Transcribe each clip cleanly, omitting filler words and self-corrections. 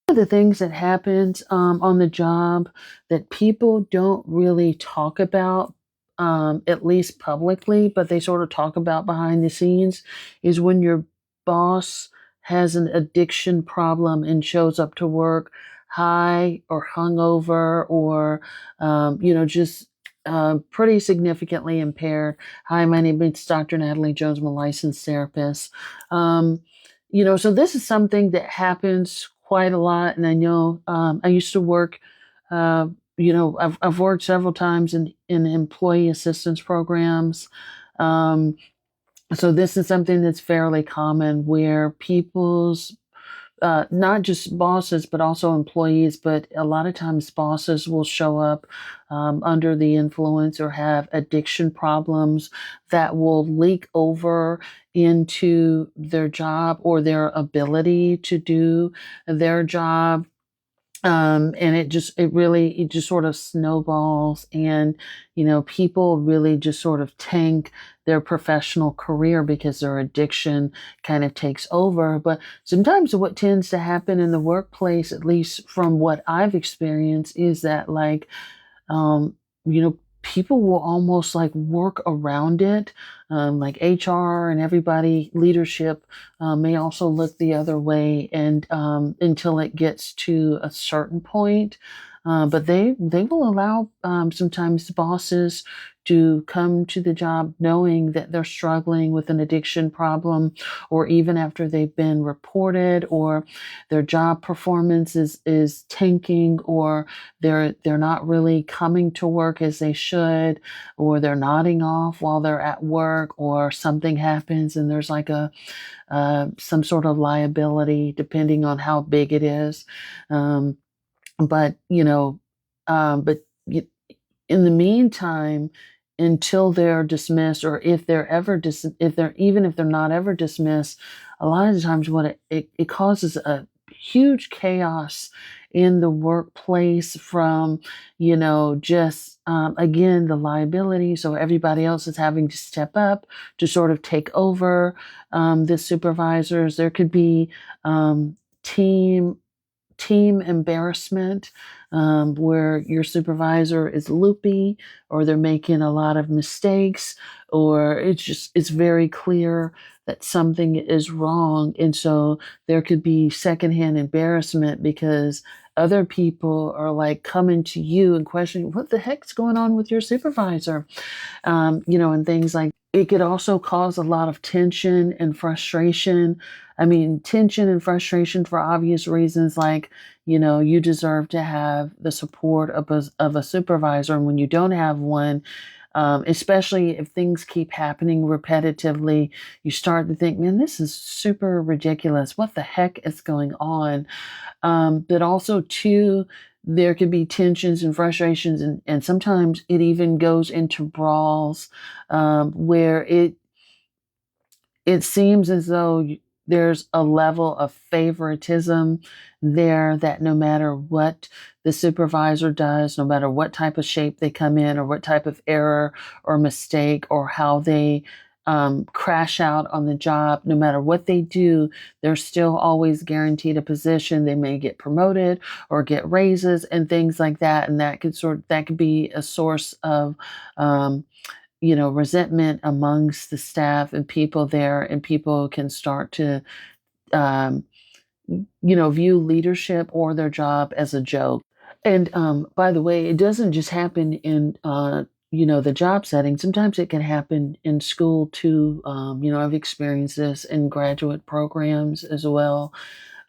Of the things that happens on the job that people don't really talk about, at least publicly, but they sort of talk about behind the scenes, is when your boss has an addiction problem and shows up to work high or hungover or, just pretty significantly impaired. Hi, my name is Dr. Natalie Jones. I'm a licensed therapist. Um, so this is something that happens quite a lot, and I know I used to work. I've worked several times in employee assistance programs. Um, so this is something that's fairly common where people's not just bosses, but also employees. But a lot of times, bosses will show up under the influence or have addiction problems that will leak over into their job or their ability to do their job. And it just sort of snowballs, and people really just sort of tank their professional career because their addiction kind of takes over. But sometimes what tends to happen in the workplace, at least from what I've experienced, is that um, people will almost like work around it. Like HR and everybody, leadership may also look the other way, and until it gets to a certain point. But they will allow sometimes bosses to come to the job knowing that they're struggling with an addiction problem, or even after they've been reported, or their job performance is tanking, or they're not really coming to work as they should, or they're nodding off while they're at work, or something happens and there's like a some sort of liability depending on how big it is. Um, but you know, but in the meantime, until they're dismissed, or if they're ever if they're even if they're not ever dismissed, a lot of the times what it causes a huge chaos in the workplace from just again the liability. So everybody else is having to step up to sort of take over the supervisors. There could be team embarrassment, where your supervisor is loopy, or they're making a lot of mistakes, or it's very clear that something is wrong. And so there could be secondhand embarrassment because other people are like coming to you and questioning what the heck's going on with your supervisor, and things like it could also cause a lot of tension and frustration. I mean, tension and frustration for obvious reasons, like, you deserve to have the support of a supervisor. And when you don't have one, especially if things keep happening repetitively, you start to think, man, this is super ridiculous. What the heck is going on? But also, too, there could be tensions and frustrations, and sometimes it even goes into brawls, where it seems as though there's a level of favoritism there, that no matter what the supervisor does, no matter what type of shape they come in, or what type of error or mistake, or how they crash out on the job, no matter what they do, they're still always guaranteed a position. They may get promoted or get raises and things like that. And that could be a source of um, resentment amongst the staff and people there, and people can start to, um, view leadership or their job as a joke. And by the way, it doesn't just happen in, the job setting. Sometimes it can happen in school too. I've experienced this in graduate programs as well,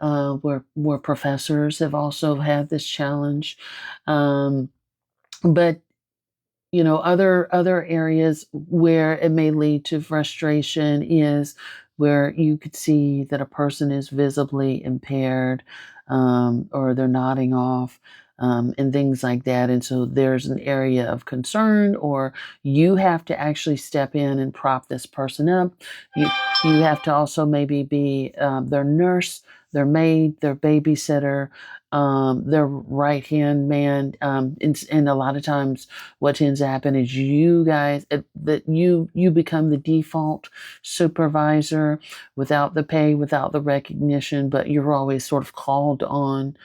where professors have also had this challenge. Um, but other areas where it may lead to frustration is where you could see that a person is visibly impaired, or they're nodding off, and things like that. And so there's an area of concern, or you have to actually step in and prop this person up. You, you have to also maybe be their nurse their maid, their babysitter, their right hand man. And a lot of times, what tends to happen is you guys that you become the default supervisor without the pay, without the recognition, but you're always sort of called on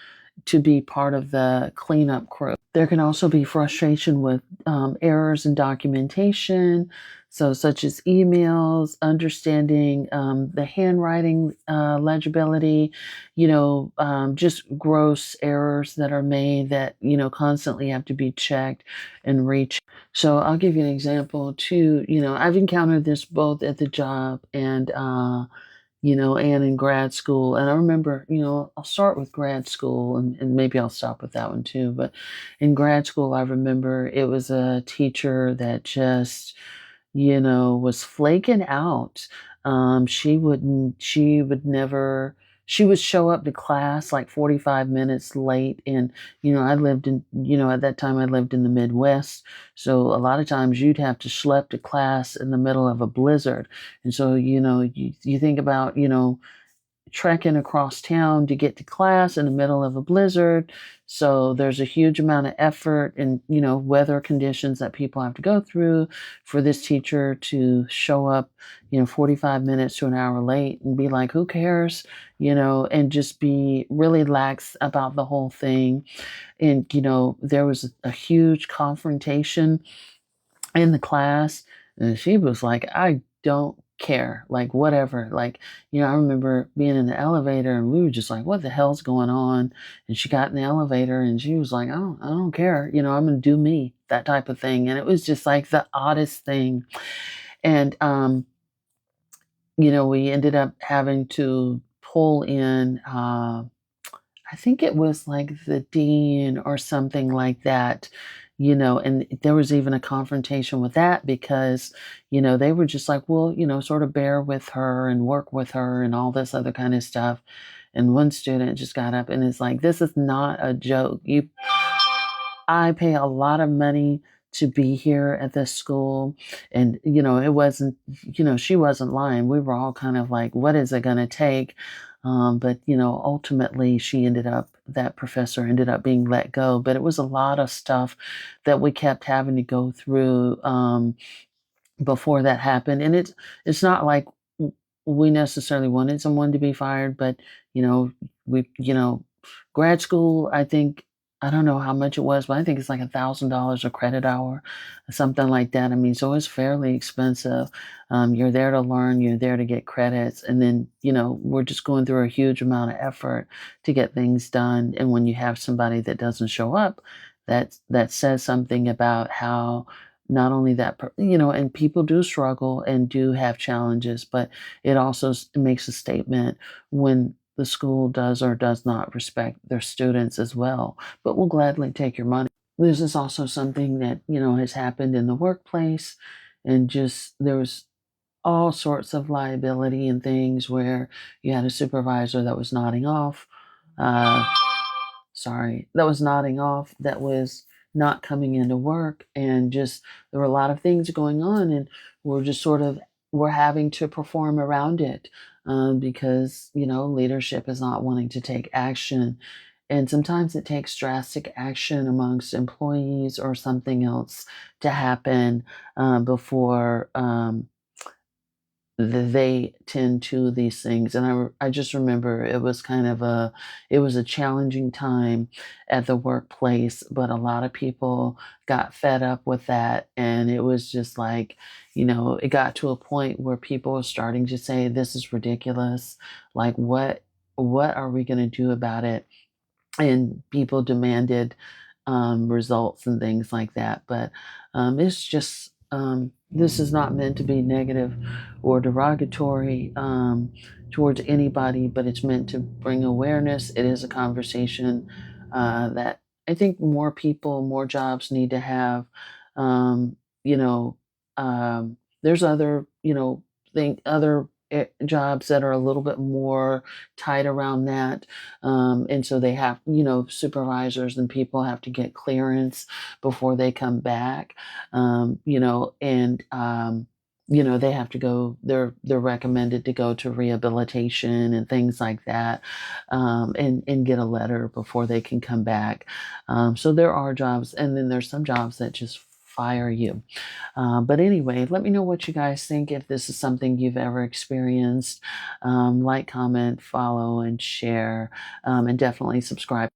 to be part of the cleanup crew. There can also be frustration with errors in documentation, so such as emails, understanding the handwriting legibility, just gross errors that are made that constantly have to be checked and rechecked. So I'll give you an example too. I've encountered this both at the job and in grad school. And I remember, I'll start with grad school and maybe I'll stop with that one too. But in grad school, I remember it was a teacher that just, was flaking out. She would never, she would show up to class like 45 minutes late. And, at that time I lived in the Midwest. So a lot of times you'd have to schlep to class in the middle of a blizzard. And so, you think about, trekking across town to get to class in the middle of a blizzard. So there's a huge amount of effort and, weather conditions that people have to go through for this teacher to show up, 45 minutes to an hour late and be like, who cares? And just be really lax about the whole thing. And, there was a huge confrontation in the class, and she was like, I don't care, like whatever. Like, I remember being in the elevator and we were just like, what the hell's going on? And she got in the elevator and she was like, I don't care, I'm gonna do me, that type of thing. And it was just like the oddest thing. And we ended up having to pull in I think it was like the dean or something like that, and there was even a confrontation with that because, they were just like, well, sort of bear with her and work with her and all this other kind of stuff. And one student just got up and is like, this is not a joke. I pay a lot of money to be here at this school. And, it wasn't, she wasn't lying. We were all kind of like, what is it going to take? But, ultimately that professor ended up being let go. But it was a lot of stuff that we kept having to go through before that happened. And it's not like we necessarily wanted someone to be fired, but, you know, we, grad school, I don't know how much it was, but I think it's like $1,000 a credit hour, something like that. I mean, so it's fairly expensive. You're there to learn, you're there to get credits, and then we're just going through a huge amount of effort to get things done. And when you have somebody that doesn't show up, that says something about how not only and people do struggle and do have challenges, but it also makes a statement when the school does or does not respect their students as well, but will gladly take your money. This is also something that, has happened in the workplace, and just there was all sorts of liability and things where you had a supervisor that was nodding off. Uh, that was nodding off, that was not coming into work, and just there were a lot of things going on, and we're having to perform around it because leadership is not wanting to take action, and sometimes it takes drastic action amongst employees or something else to happen before they tend to these things. And I just remember it was a challenging time at the workplace, but a lot of people got fed up with that, and it was just like, it got to a point where people were starting to say, this is ridiculous, like what are we going to do about it? And people demanded results and things like that. But it's just this is not meant to be negative or derogatory towards anybody, but it's meant to bring awareness. It is a conversation that I think more people, more jobs need to have. Um, you know, there's other, think other jobs that are a little bit more tight around that, and so they have, supervisors and people have to get clearance before they come back, and they have to go, they're recommended to go to rehabilitation and things like that, and get a letter before they can come back. So there are jobs, and then there's some jobs that just fire you. But anyway, let me know what you guys think, if this is something you've ever experienced. Like, comment, follow, and share, and definitely subscribe.